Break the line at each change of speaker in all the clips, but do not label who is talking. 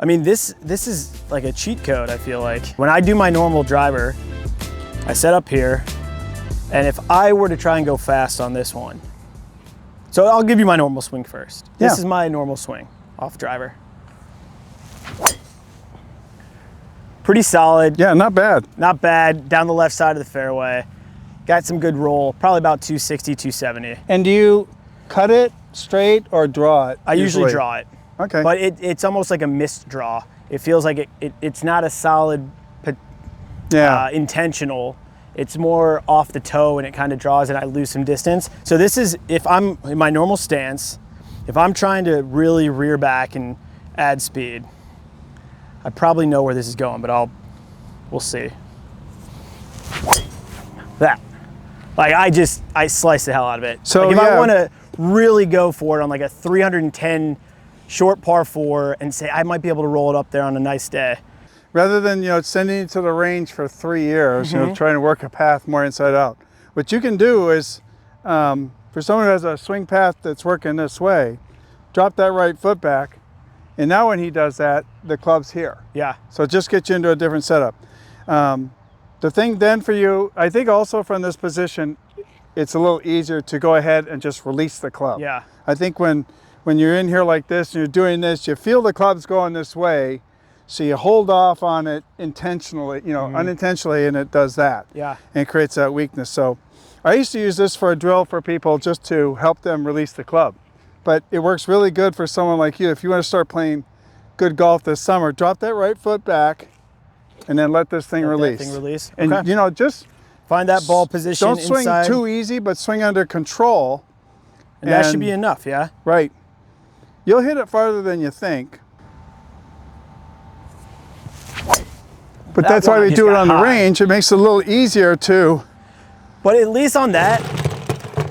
I mean, this is like a cheat code, I feel like. When I do my normal driver, I set up here, and if I were to try and go fast on this one, so I'll give you my normal swing first. This is my normal swing off driver. Pretty solid.
Yeah, not bad.
Not bad, down the left side of the fairway. Got some good roll, probably about 260, 270.
And do you cut it straight or draw it?
I usually draw it.
Okay.
But it's almost like a missed draw. It feels like it's not a solid, intentional. It's more off the toe and it kind of draws and I lose some distance. So this is, if I'm in my normal stance, if I'm trying to really rear back and add speed, I probably know where this is going, but we'll see. That. Like I slice the hell out of it.
So
like if I want to really go for it on like a 310 short par 4 and say I might be able to roll it up there on a nice day.
Rather than, sending you to the range for 3 years, trying to work a path more inside out. What you can do is, for someone who has a swing path that's working this way, drop that right foot back. And now when he does that, the club's here.
Yeah.
So it just gets you into a different setup. The thing then for you, I think also from this position, it's a little easier to go ahead and just release the club.
Yeah.
I think when you're in here like this and you're doing this, you feel the club's going this way, so you hold off on it intentionally, unintentionally, and it does that.
Yeah.
And it creates that weakness. So I used to use this for a drill for people just to help them release the club. But it works really good for someone like you. If you want to start playing good golf this summer, drop that right foot back and then let this thing release.
That thing release.
And
okay.
Just
find that ball position
don't swing
inside.
too easy, but swing under control.
And that should be enough, yeah?
Right. You'll hit it farther than you think. But that's why we do it on the range. It makes it a little easier to.
But at least on that,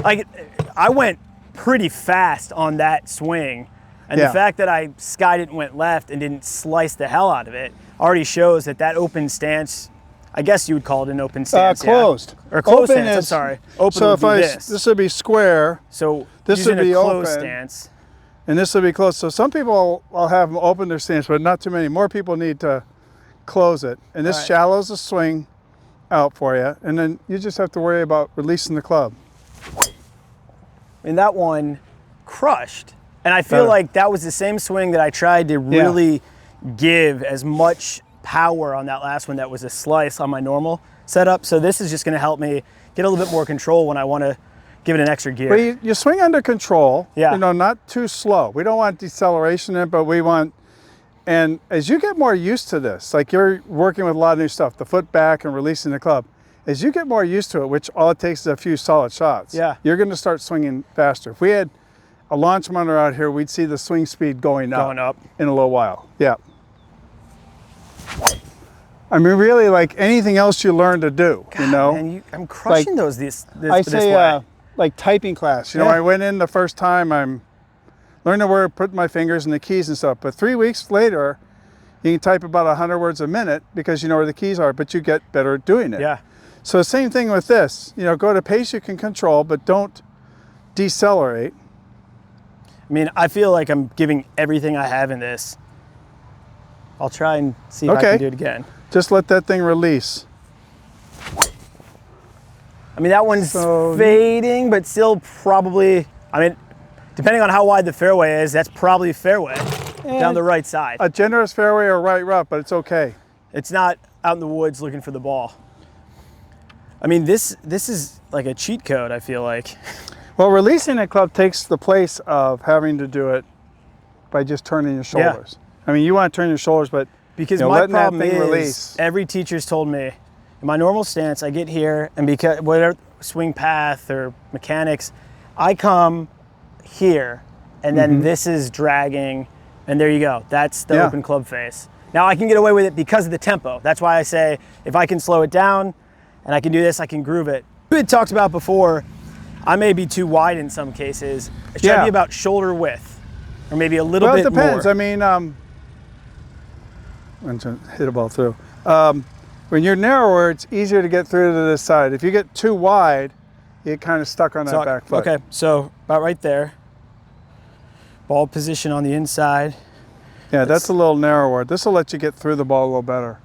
like I went pretty fast on that swing. And the fact that I skied it and went left and didn't slice the hell out of it already shows that open stance, I guess you would call it an open stance.
Closed.
Yeah. Or closed
open
stance, I'm sorry. Open
so
would be
this would be square.
So
this would be
a closed
open.
Stance.
And this will be closed. So some people will have them open their stance, but not too many. More people need to close it. And this shallows the swing out for you. And then you just have to worry about releasing the club.
I mean, that one crushed. And I feel like that was the same swing that I tried to really give as much power on that last one that was a slice on my normal setup. So this is just going to help me get a little bit more control when I want to give it an extra gear.
But you swing under control,
yeah.
Not too slow. We don't want deceleration in it, but we want, and as you get more used to this, like you're working with a lot of new stuff, the foot back and releasing the club, as you get more used to it, which all it takes is a few solid shots, you're going to start swinging faster. If we had a launch monitor out here, we'd see the swing speed going up in a little while. Yeah. I mean, really, like anything else you learn to do,
Man, I'm crushing those this
I say,
way.
Like typing class. I went in the first time, I'm learning where to put my fingers and the keys and stuff. But 3 weeks later, you can type about 100 words a minute because you know where the keys are, but you get better at doing it.
Yeah.
So same thing with this. Go at a pace you can control, but don't decelerate.
I mean, I feel like I'm giving everything I have in this. I'll try and see if I can do it again.
Just let that thing release.
I mean, that one's fading, but still probably, I mean, depending on how wide the fairway is, that's probably fairway down the right side.
A generous fairway or right rough, but it's okay.
It's not out in the woods looking for the ball. I mean, this is like a cheat code, I feel like.
Well, releasing a club takes the place of having to do it by just turning your shoulders. I mean, you want to turn your shoulders, but
because my problem is every teacher's told me in my normal stance, I get here and because whatever swing path or mechanics, I come here and then this is dragging and there you go. That's the open club face. Now I can get away with it because of the tempo. That's why I say if I can slow it down and I can do this, I can groove it. We had talked about before, I may be too wide in some cases. It should be about shoulder width or maybe a little bit more.
Well, it depends. I mean, I'm going to hit a ball through. When you're narrower, it's easier to get through to this side. If you get too wide, you get kind of stuck on that back foot.
Okay, so about right there. Ball position on the inside.
Yeah, that's a little narrower. This will let you get through the ball a little better.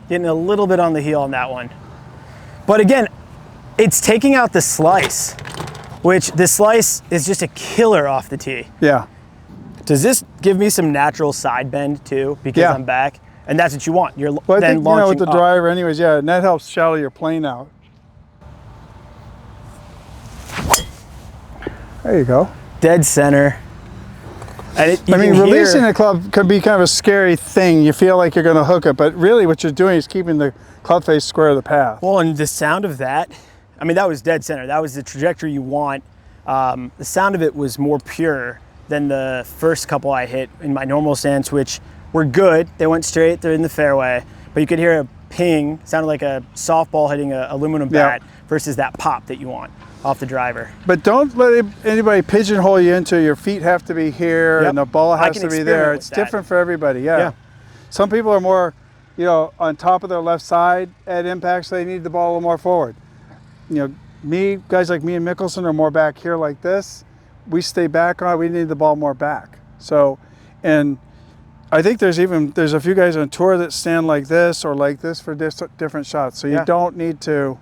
Getting a little bit on the heel on that one. But again, it's taking out the slice, which the slice is just a killer off the tee.
Yeah.
Does this give me some natural side bend too, because I'm back? And that's what you want. You're
well,
then launching
with the driver anyways, yeah, and that helps shallow your plane out. There you go.
Dead center. And
releasing a club could be kind of a scary thing. You feel like you're going to hook it, but really what you're doing is keeping the club face square of the path.
Well, and the sound of that, I mean, that was dead center. That was the trajectory you want. The sound of it was more pure than the first couple I hit in my normal stance, which were good. They went straight, they're in the fairway, but you could hear a ping, sounded like a softball hitting an aluminum bat versus that pop that you want off the driver.
But don't let anybody pigeonhole you into your feet have to be here and the ball has to be there. It's different for everybody, yeah. Some people are more, on top of their left side at impacts, they need the ball a little more forward. Guys like me and Mickelson are more back here like this. We stay back on, we need the ball more back. So, and I think there's a few guys on tour that stand like this or like this for different shots. So you don't need to,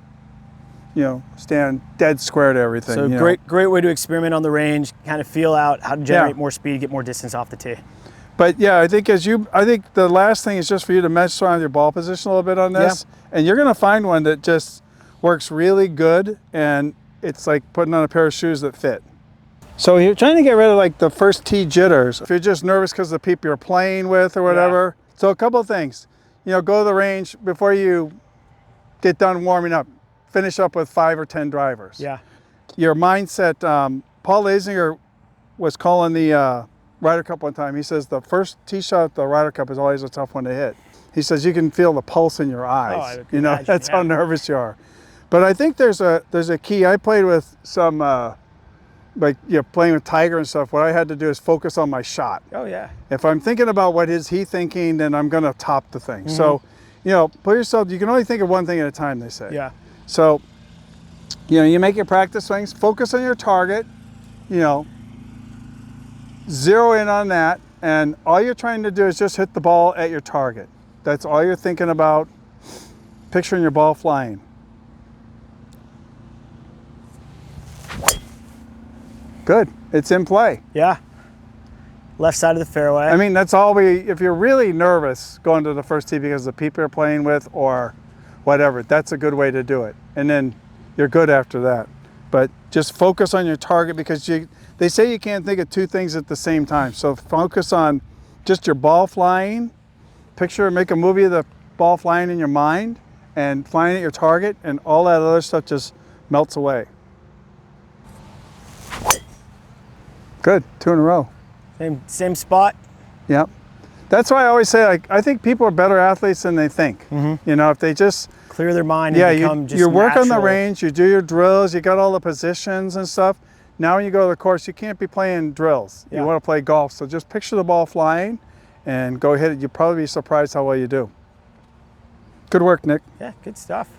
stand dead square to everything.
So great way to experiment on the range, kind of feel out how to generate more speed, get more distance off the tee.
But yeah, I think the last thing is just for you to mess around with your ball position a little bit on this, and you're going to find one that just works really good, and it's like putting on a pair of shoes that fit. So you're trying to get rid of like the first tee jitters. If you're just nervous because of the people you're playing with or whatever. So a couple of things, go to the range before you get done warming up. Finish up with 5 or 10 drivers.
Yeah.
Your mindset, Paul Lazinger was calling the Ryder Cup one time. He says the first tee shot at the Ryder Cup is always a tough one to hit. He says you can feel the pulse in your eyes. That's how nervous you are. But I think there's a key. I played with some, playing with Tiger and stuff. What I had to do is focus on my shot.
Oh yeah.
If I'm thinking about what is he thinking, then I'm going to top the thing. So, put yourself. You can only think of one thing at a time, they say.
Yeah.
So, you make your practice swings, focus on your target, zero in on that, and all you're trying to do is just hit the ball at your target. That's all you're thinking about, picturing your ball flying. Good, it's in play.
Yeah, left side of the fairway.
I mean, that's all if you're really nervous going to the first tee because of the people you're playing with or whatever, that's a good way to do it. And then you're good after that. But just focus on your target because they say you can't think of two things at the same time. So focus on just your ball flying. Make a movie of the ball flying in your mind and flying at your target, and all that other stuff just melts away. Good, 2 in a row.
Same spot.
Yep. That's why I always say, I think people are better athletes than they think. If they just
clear their mind and become just
you work
natural.
on the range, you do your drills, you got all the positions and stuff. Now when you go to the course, you can't be playing drills. You want to play golf. So just picture the ball flying and go hit it. You'll probably be surprised how well you do. Good work, Nick.
Yeah, good stuff.